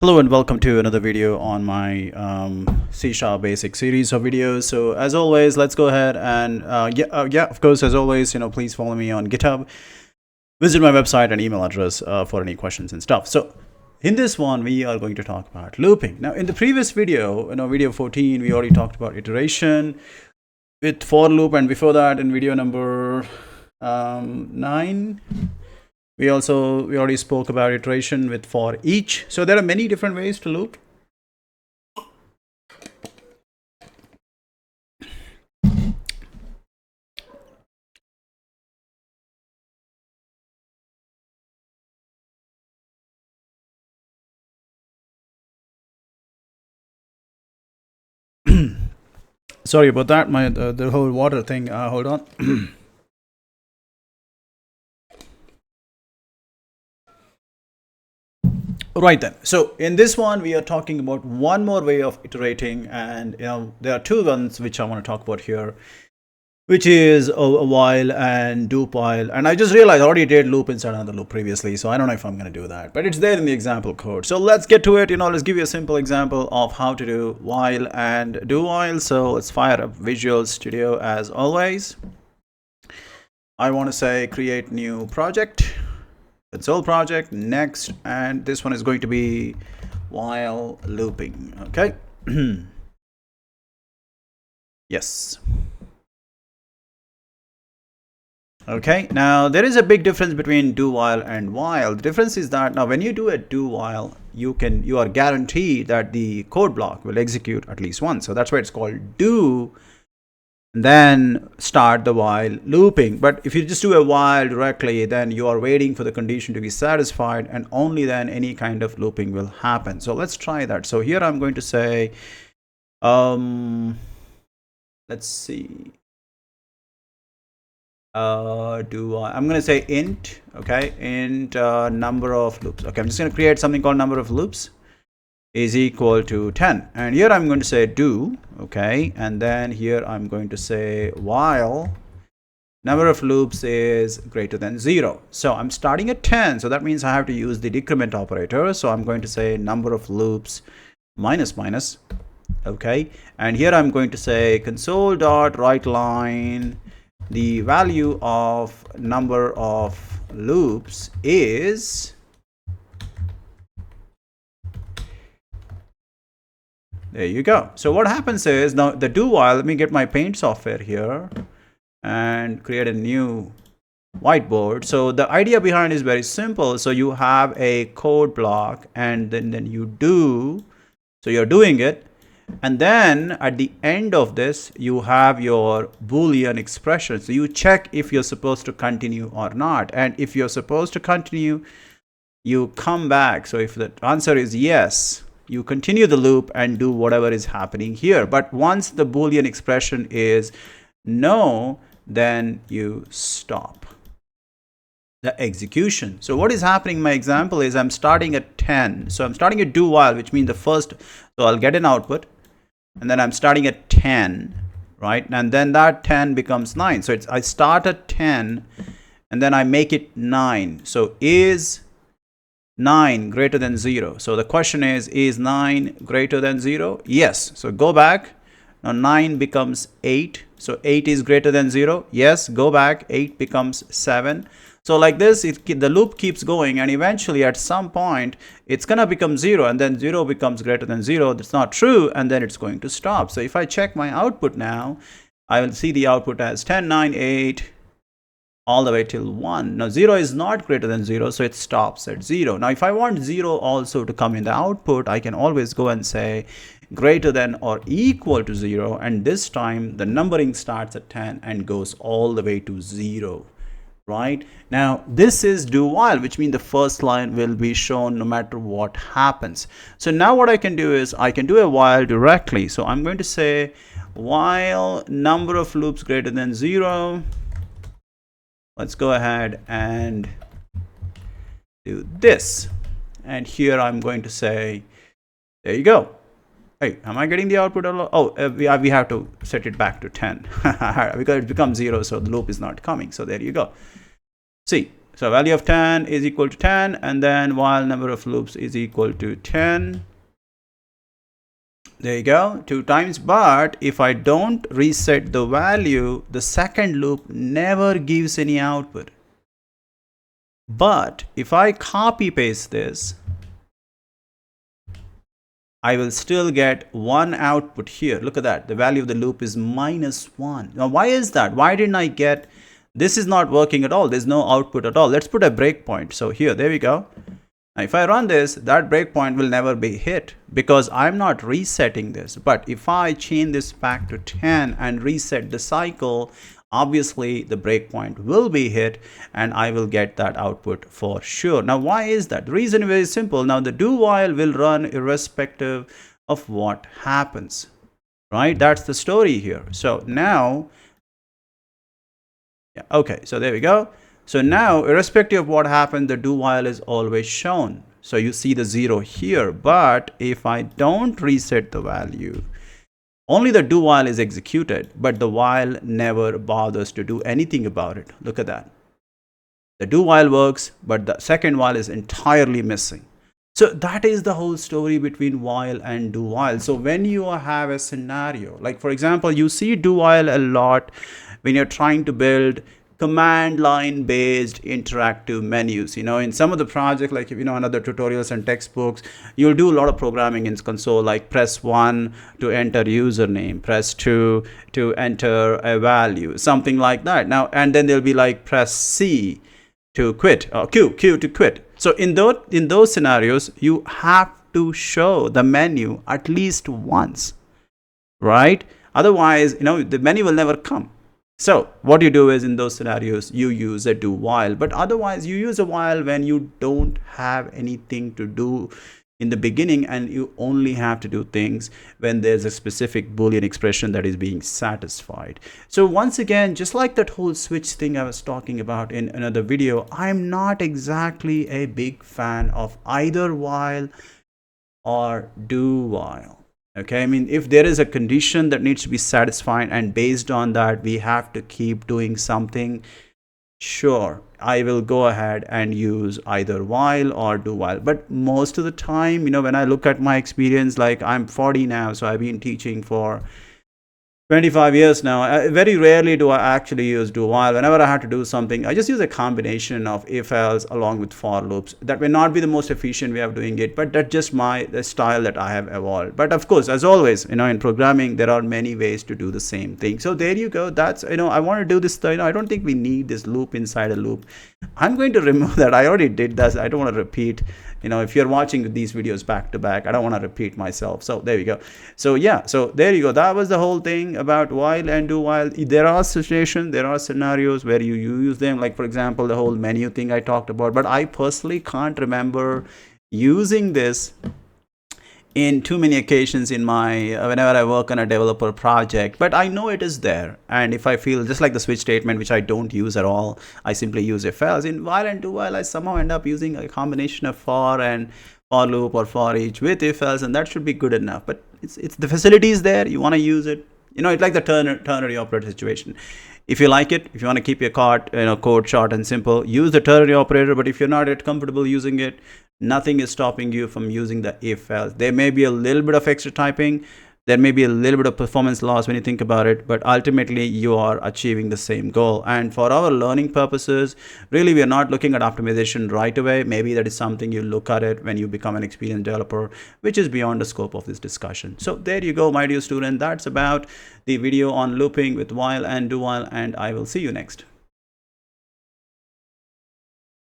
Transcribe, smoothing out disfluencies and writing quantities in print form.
Hello and welcome to another video on my C# basic series of videos. So as always, let's go ahead and of course, as always, please follow me on GitHub, visit my website and email address for any questions and stuff. So in this one, we are going to talk about looping. Now in the previous video, video 14, we already talked about iteration with for loop, and before that in video number 9, we already spoke about iteration with for each. So there are many different ways to loop. Sorry about that, my the whole water thing. Hold on. Right then, so in this one we are talking about one more way of iterating, and there are two ones which I want to talk about here, which is a while and do while. And I just realized I already did loop inside another loop previously, so I don't know if I'm going to do that, but it's there in the example code. So let's get to it. Let's give you a simple example of how to do while and do while. So let's fire up Visual Studio as always. I want to say create new project, console project, next, and this one is going to be while looping. Okay. Yes. Okay, now there is a big difference between do while and while. The difference is that now when you do a do while, you are guaranteed that the code block will execute at least once. So that's why it's called do, then start the while looping. But if you just do a while directly, then you are waiting for the condition to be satisfied, and only then any kind of looping will happen. So let's try that. So here I'm going to say, let's see, I'm going to say int, okay, int number of loops. Okay, I'm just going to create something called number of loops is equal to 10, and here I'm going to say do, okay, and then here I'm going to say while number of loops is greater than 0. So I'm starting at 10, so that means I have to use the decrement operator. So I'm going to say number of loops minus minus, okay, and here I'm going to say console dot write line, the value of number of loops is there you go. So what happens is now the do while, let me get my paint software here and create a new whiteboard. So the idea behind is very simple. So you have a code block, and then you do, so you're doing it, and then at the end of this you have your Boolean expression. So you check if you're supposed to continue or not, and if you're supposed to continue, you come back. So if the answer is yes, you continue the loop and do whatever is happening here. But once the Boolean expression is no, then you stop the execution. So what is happening in my example is I'm starting at 10. So I'm starting at do while, which means the first, so I'll get an output, and then I'm starting at 10, right? And then that 10 becomes 9. So I start at 10 and then I make it 9. So is 9 greater than 0? So the question is 9 greater than 0? Yes. So go back. Now 9 becomes 8. So 8 is greater than 0? Yes. Go back. 8 becomes 7. So like this, the loop keeps going, and eventually at some point it's gonna become 0, and then 0 becomes greater than 0. That's not true, and then it's going to stop. So if I check my output now, I will see the output as 10, 9, 8, all the way till 1. Now 0 is not greater than 0, so it stops at 0. Now if I want 0 also to come in the output, I can always go and say greater than or equal to 0, and this time the numbering starts at 10 and goes all the way to 0. Right now, this is do while, which means the first line will be shown no matter what happens. So now what I can do is I can do a while directly. So I'm going to say while number of loops greater than 0. Let's go ahead and do this, and here I'm going to say, there you go. Hey, am I getting the output? Oh, we have to set it back to 10 because it becomes 0, so the loop is not coming. So there you go. See, So value of 10 is equal to 10, and then while number of loops is equal to 10. There you go, 2 times. But if I don't reset the value, the second loop never gives any output. But if I copy paste this, I will still get one output here. Look at that. The value of the loop is -1. Now, why is that? Why didn't I get, this is not working at all. There's no output at all. Let's put a breakpoint. So here, there we go. Now, if I run this, that breakpoint will never be hit because I'm not resetting this. But if I change this back to 10 and reset the cycle, obviously the breakpoint will be hit and I will get that output for sure. Now, why is that? The reason is very simple. Now, the do while will run irrespective of what happens, right? That's the story here. So now, yeah, okay, so there we go. So now, irrespective of what happened, the do while is always shown. So you see the 0 here, but if I don't reset the value, only the do while is executed, but the while never bothers to do anything about it. Look at that. The do while works, but the second while is entirely missing. So that is the whole story between while and do while. So when you have a scenario, like for example, you see do while a lot when you're trying to build command line based interactive menus. In some of the projects, like in other tutorials and textbooks, you'll do a lot of programming in console, like press 1 to enter username, press 2 to enter a value, something like that. Now, and then there'll be like press C to quit, or Q to quit. So in those scenarios, you have to show the menu at least once, right? Otherwise, the menu will never come. So what you do is, in those scenarios, you use a do while, but otherwise you use a while when you don't have anything to do in the beginning and you only have to do things when there's a specific Boolean expression that is being satisfied. So once again, just like that whole switch thing I was talking about in another video, I'm not exactly a big fan of either while or do while. Okay, I mean, if there is a condition that needs to be satisfied and based on that we have to keep doing something, sure, I will go ahead and use either while or do while. But most of the time, when I look at my experience, like I'm 40 now, so I've been teaching for 25 years now. Very rarely do I actually use do while. Whenever I have to do something, I just use a combination of if else along with for loops. That may not be the most efficient way of doing it, but that's just the style that I have evolved. But of course, as always, in programming, there are many ways to do the same thing. So there you go. That's, I want to do this. I don't think we need this loop inside a loop. I'm going to remove that. I already did that. I don't want to repeat. If you're watching these videos back to back, I don't want to repeat myself. So there you go. So yeah, so there you go. That was the whole thing about while and do while. There are situations, there are scenarios where you use them, like for example, the whole menu thing I talked about, but I personally can't remember using this in too many occasions in my whenever I work on a developer project, but I know it is there. And if I feel, just like the switch statement, which I don't use at all, I simply use if else. In while and do while, I somehow end up using a combination of for and for loop or for each with if else, and that should be good enough. But it's the facility is there, you want to use it. It's like the ternary operator situation. If you like it, if you want to keep your code short and simple, use the ternary operator. But if you're not yet comfortable using it, nothing is stopping you from using the if else. There may be a little bit of extra typing, there may be a little bit of performance loss when you think about it, but ultimately you are achieving the same goal. And for our learning purposes, really, we are not looking at optimization right away. Maybe that is something you look at it when you become an experienced developer, which is beyond the scope of this discussion. So there you go, my dear student. That's about the video on looping with while and do while, and I will see you next.